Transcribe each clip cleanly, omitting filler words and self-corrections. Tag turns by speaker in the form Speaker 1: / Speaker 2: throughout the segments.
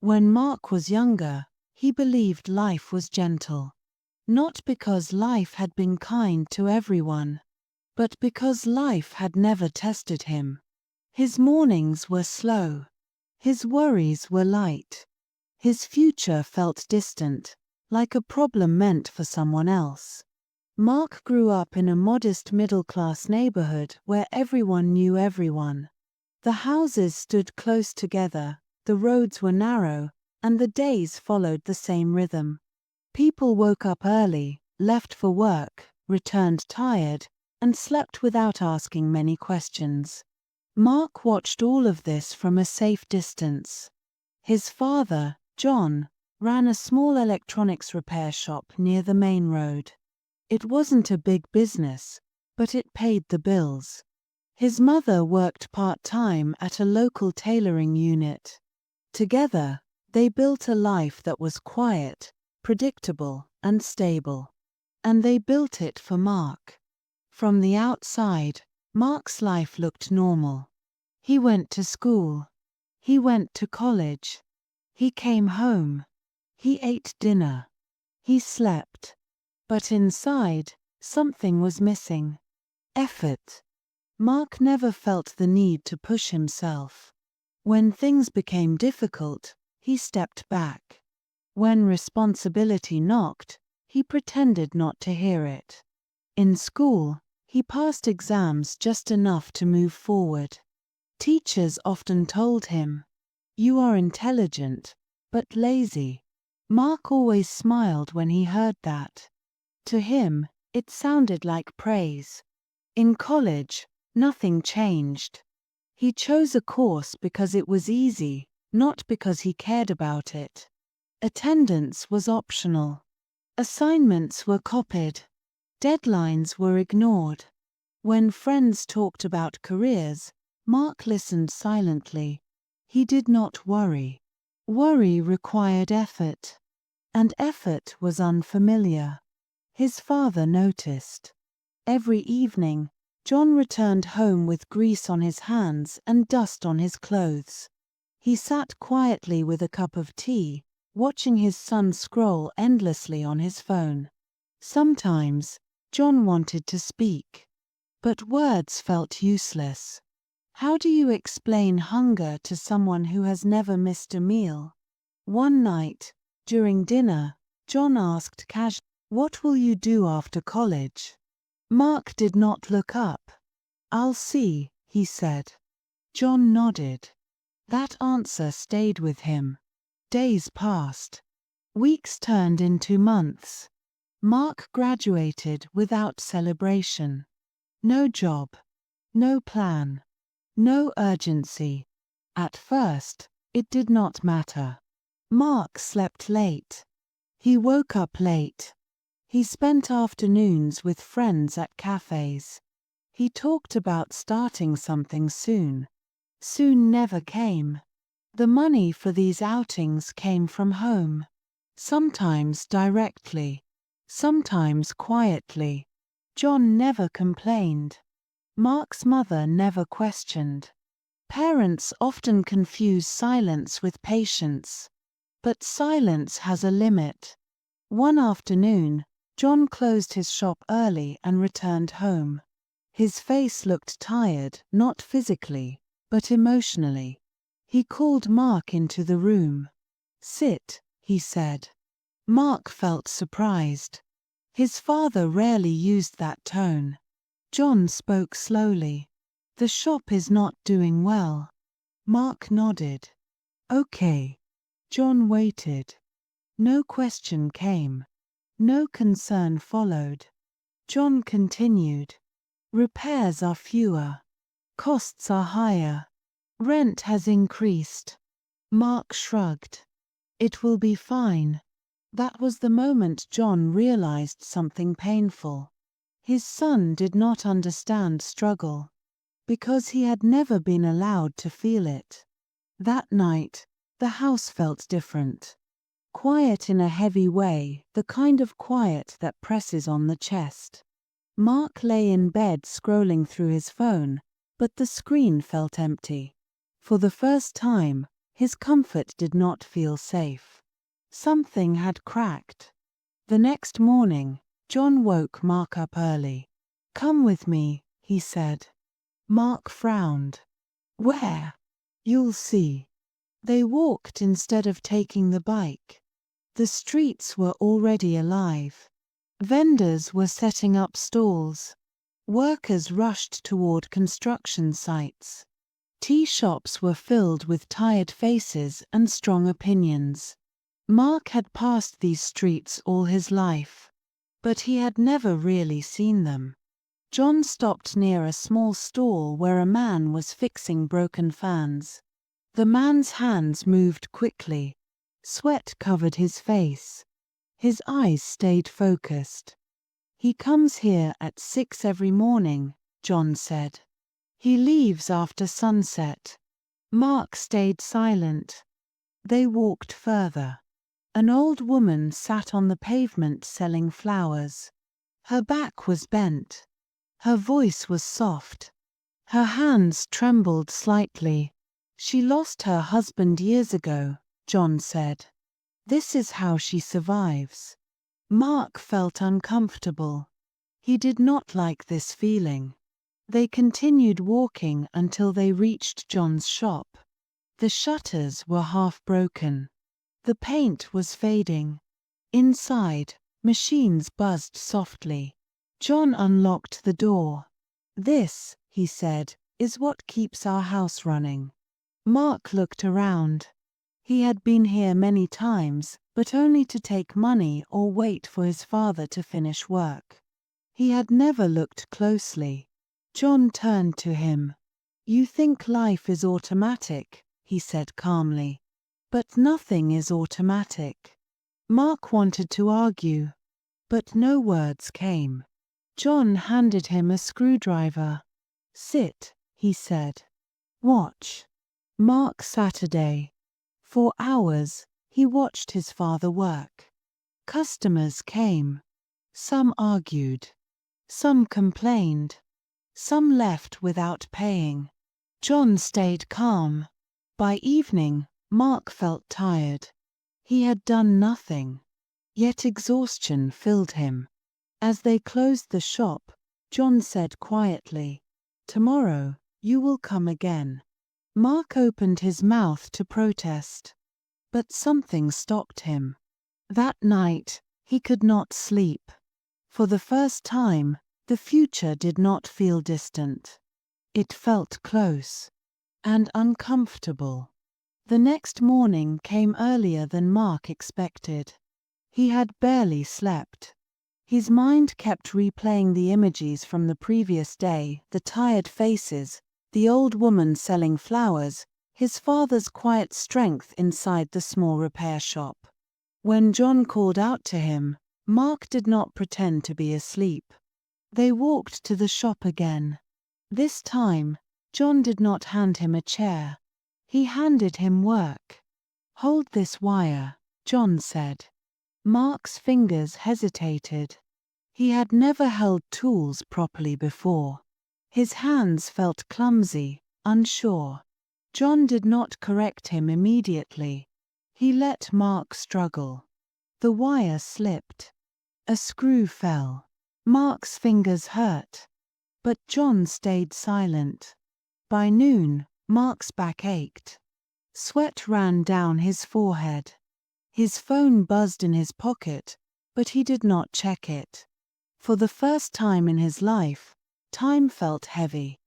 Speaker 1: When Mark was younger, he believed life was gentle. Not because life had been kind to everyone, but because life had never tested him. His mornings were slow. His worries were light. His future felt distant, like a problem meant for someone else. Mark grew up in a modest middle-class neighborhood where everyone knew everyone. The houses stood close together, the roads were narrow, and the days followed the same rhythm. People woke up early, left for work, returned tired, and slept without asking many questions. Mark watched all of this from a safe distance. His father, John, ran a small electronics repair shop near the main road. It wasn't a big business, but it paid the bills. His mother worked part-time at a local tailoring unit. Together, they built a life that was quiet, predictable, and stable. And they built it for Mark. From the outside, Mark's life looked normal. He went to school. He went to college. He came home. He ate dinner. He slept. But inside, something was missing. Effort. Mark never felt the need to push himself. When things became difficult, he stepped back. When responsibility knocked, he pretended not to hear it. In school, he passed exams just enough to move forward. Teachers often told him, "You are intelligent, but lazy." Mark always smiled when he heard that. To him, it sounded like praise. In college, nothing changed. He chose a course because it was easy, not because he cared about it. Attendance was optional. Assignments were copied. Deadlines were ignored. When friends talked about careers, Mark listened silently. He did not worry. Worry required effort. And effort was unfamiliar. His father noticed. Every evening, John returned home with grease on his hands and dust on his clothes. He sat quietly with a cup of tea, watching his son scroll endlessly on his phone. Sometimes, John wanted to speak. But words felt useless. How do you explain hunger to someone who has never missed a meal? One night, during dinner, John asked casually, "What will you do after college?" Mark did not look up. "I'll see," he said. John nodded. That answer stayed with him. Days passed. Weeks turned into months. Mark graduated without celebration. No job. No plan. No urgency. At first, it did not matter. Mark slept late. He woke up late. He spent afternoons with friends at cafes. He talked about starting something soon. Soon never came. The money for these outings came from home. Sometimes directly. Sometimes quietly. John never complained. Mark's mother never questioned. Parents often confuse silence with patience. But silence has a limit. One afternoon, John closed his shop early and returned home. His face looked tired, not physically, but emotionally. He called Mark into the room. "Sit," he said. Mark felt surprised. His father rarely used that tone. John spoke slowly. "The shop is not doing well." Mark nodded. "Okay." John waited. No question came. No concern followed. John continued. "Repairs are fewer. Costs are higher. Rent has increased." Mark shrugged. "It will be fine." That was the moment John realized something painful. His son did not understand struggle, because he had never been allowed to feel it. That night, the house felt different. Quiet in a heavy way, the kind of quiet that presses on the chest. Mark lay in bed scrolling through his phone, but the screen felt empty. For the first time, His comfort did not feel safe. Something had cracked. The next morning, John woke Mark up early. "Come with me," he said. Mark frowned. "Where?" "You'll see." They walked instead of taking the bike. The streets were already alive. Vendors were setting up stalls. Workers rushed toward construction sites. Tea shops were filled with tired faces and strong opinions. Mark had passed these streets all his life, but he had never really seen them. John stopped near a small stall where a man was fixing broken fans. The man's hands moved quickly. Sweat covered his face. His eyes stayed focused. "He comes here at 6 every morning," John said. "He leaves after sunset." Mark stayed silent. They walked further. An old woman sat on the pavement selling flowers. Her back was bent. Her voice was soft. Her hands trembled slightly. "She lost her husband years ago," John said. "This is how she survives." Mark felt uncomfortable. He did not like this feeling. They continued walking until they reached John's shop. The shutters were half broken. The paint was fading. Inside, machines buzzed softly. John unlocked the door. "This," he said, "is what keeps our house running." Mark looked around. He had been here many times, but only to take money or wait for his father to finish work. He had never looked closely. John turned to him. "You think life is automatic," he said calmly. "But nothing is automatic." Mark wanted to argue, but no words came. John handed him a screwdriver. "Sit," he said. "Watch." Mark Saturday. For hours, he watched his father work. Customers came. Some argued. Some complained. Some left without paying. John stayed calm. By evening, Mark felt tired. He had done nothing. Yet exhaustion filled him. As they closed the shop, John said quietly, "Tomorrow, you will come again." Mark opened his mouth to protest, but something stopped him. That night, he could not sleep. For the first time, the future did not feel distant. It felt close and uncomfortable. The next morning came earlier than Mark expected. He had barely slept. His mind kept replaying the images from the previous day, the tired faces, the old woman selling flowers, his father's quiet strength inside the small repair shop. When John called out to him, Mark did not pretend to be asleep. They walked to the shop again. This time, John did not hand him a chair. He handed him work. "Hold this wire," John said. Mark's fingers hesitated. He had never held tools properly before. His hands felt clumsy, unsure. John did not correct him immediately. He let Mark struggle. The wire slipped. A screw fell. Mark's fingers hurt. But John stayed silent. By noon, Mark's back ached. Sweat ran down his forehead. His phone buzzed in his pocket, but he did not check it. For the first time in his life, time felt heavy.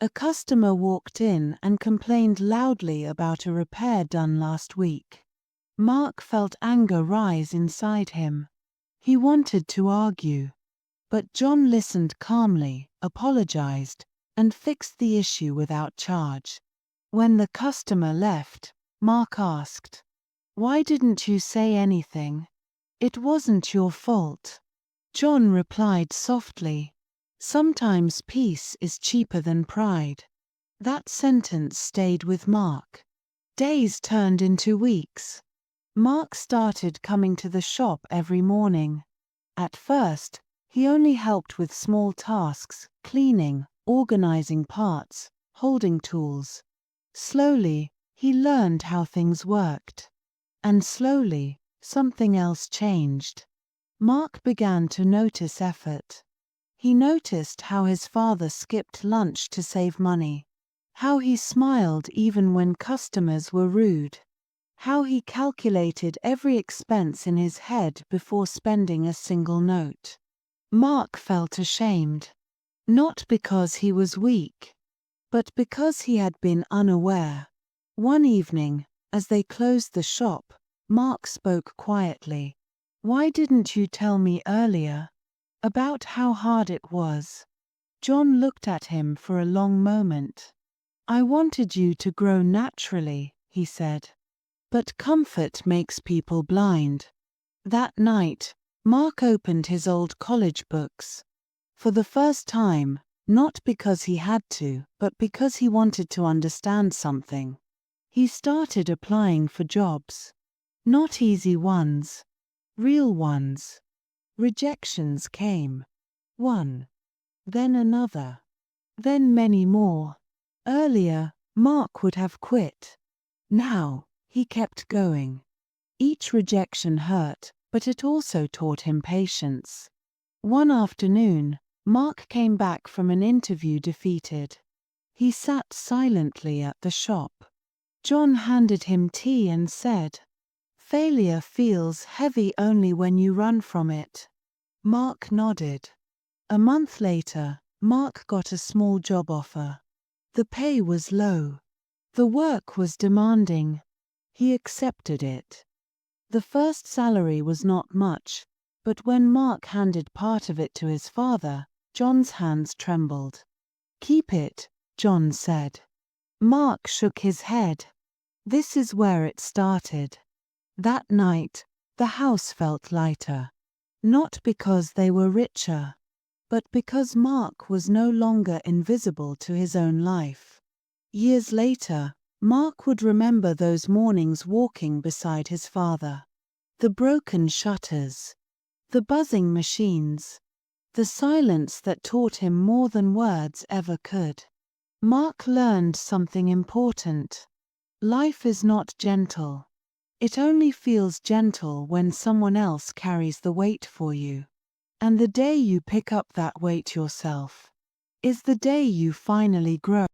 Speaker 1: A customer walked in and complained loudly about a repair done last week. Mark felt anger rise inside him. He wanted to argue. But John listened calmly, apologized, and fixed the issue without charge. When the customer left, Mark asked, "Why didn't you say anything? It wasn't your fault." John replied softly, "Sometimes peace is cheaper than pride." That sentence stayed with Mark. Days turned into weeks. Mark started coming to the shop every morning. At first, he only helped with small tasks, cleaning, organizing parts, holding tools. Slowly, He learned how things worked. And slowly, something else changed. Mark began to notice effort. He noticed how his father skipped lunch to save money. How he smiled even when customers were rude. How he calculated every expense in his head before spending a single note. Mark felt ashamed. Not because he was weak, but because he had been unaware. One evening, as they closed the shop, Mark spoke quietly. "Why didn't you tell me earlier about how hard it was?" John looked at him for a long moment. "I wanted you to grow naturally," he said. "But comfort makes people blind." That night, Mark opened his old college books. For the first time, not because he had to, but because he wanted to understand something. He started applying for jobs. Not easy ones. Real ones. Rejections came. One. Then another. Then many more. Earlier, Mark would have quit. Now, he kept going. Each rejection hurt, but it also taught him patience. One afternoon, Mark came back from an interview defeated. He sat silently at the shop. John handed him tea and said, "Failure feels heavy only when you run from it." Mark nodded. A month later, Mark got a small job offer. The pay was low. The work was demanding. He accepted it. The first salary was not much, but when Mark handed part of it to his father, John's hands trembled. "Keep it," John said. Mark shook his head. This is where it started. That night, the house felt lighter. Not because they were richer, but because Mark was no longer invisible to his own life. Years later, Mark would remember those mornings walking beside his father. The broken shutters. The buzzing machines. The silence that taught him more than words ever could. Mark learned something important. Life is not gentle. It only feels gentle when someone else carries the weight for you. And the day you pick up that weight yourself is the day you finally grow.